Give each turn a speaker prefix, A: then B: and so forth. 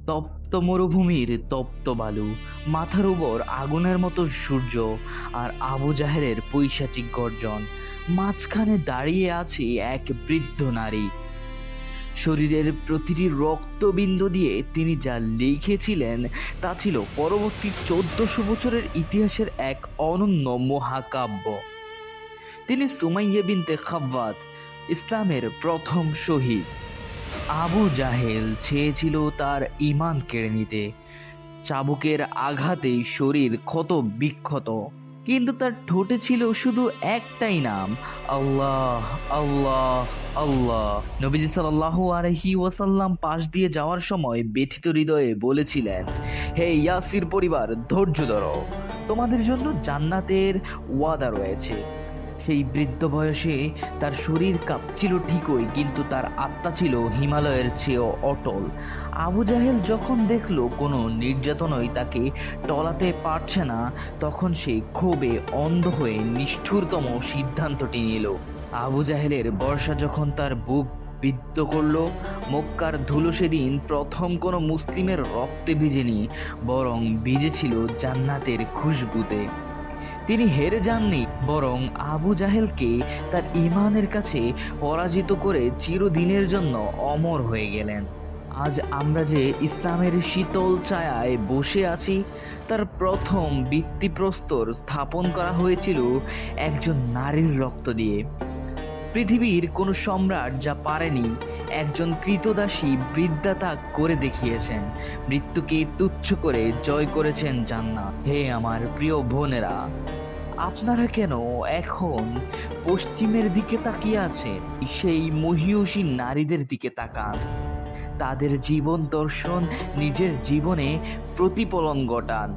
A: তপ্ত মরুভূমির তপ্ত বালু, মাথার উপর আগুনের মতো সূর্য, আর আবু জাহেলের পৈশাচিক গর্জন। মাঝখানে দাঁড়িয়ে আছে এক বৃদ্ধ নারী। শরীরের প্রতিটি রক্তবিন্দু দিয়ে তিনি যা লিখেছিলেন তা ছিল পরবর্তী 1400 বছরের ইতিহাসের এক অনন্য মহাকাব্য। তিনি সুমাইয়া বিনতে খাব্বাত, ইসলামের প্রথম শহীদ। আবু জাহেল চেয়েছিল তার ঈমান কেড়ে নিতে। চাবুকের আঘাতেই শরীর ক্ষত বিক্ষত, কিন্তু তার ঠোঁটে ছিল শুধু একটাই নাম, আল্লাহ, আল্লাহ, আল্লাহ। নবীজি সাল্লাল্লাহু আলাইহি ওয়াসাল্লাম পাশ দিয়ে যাওয়ার সময় ব্যথিত হৃদয়ে বলেছিলেন, হে ইয়াসির পরিবার, ধৈর্য ধরো, তোমাদের জন্য জান্নাতের ওয়াদা রয়েছে। সেই বৃদ্ধ বয়সে তার শরীর কাঁপছিল ঠিকই, কিন্তু তার আত্মা ছিল হিমালয়ের চেয়েও অটল। আবু জাহেল যখন দেখল কোনো নির্যাতনই তাকে টলাতে পারছে না, তখন সে ক্ষোভে অন্ধ হয়ে নিষ্ঠুরতম সিদ্ধান্তটি নিল। আবু জাহেলের বর্ষা যখন তার বুক বিদ্ধ করল, মক্কার ধুলো সেদিন প্রথম কোনো মুসলিমের রক্তে ভিজেনি, বরং ভিজেছিল জান্নাতের খুশবুতে। তিনি হেরে যাননি, বরং আবু জাহেলকে তার ঈমানের কাছে পরাজিত করে চিরদিনের জন্য অমর হয়ে গেলেন। আজ আমরা যে ইসলামের শীতল ছায়ায় বসে আছি, তার প্রথম ভিত্তিপ্রস্তর স্থাপন করা হয়েছিল একজন নারীর রক্ত দিয়ে। পৃথিবীর কোনো সম্রাট যা পারেনি, একজন কৃতদাসী বৃদ্ধা তা করে দেখিয়েছেন। মৃত্যুকে তুচ্ছ করে জয় করেছেন জান্নাত। হে আমার প্রিয় বোনেরা, আপনারা কেন এখন পশ্চিমের দিকে তাকিয়ে আছেন? সেই মহিয়সী নারীদের দিকে তাকান। তাদের জীবন দর্শন নিজের জীবনে প্রতিফলন ঘটান।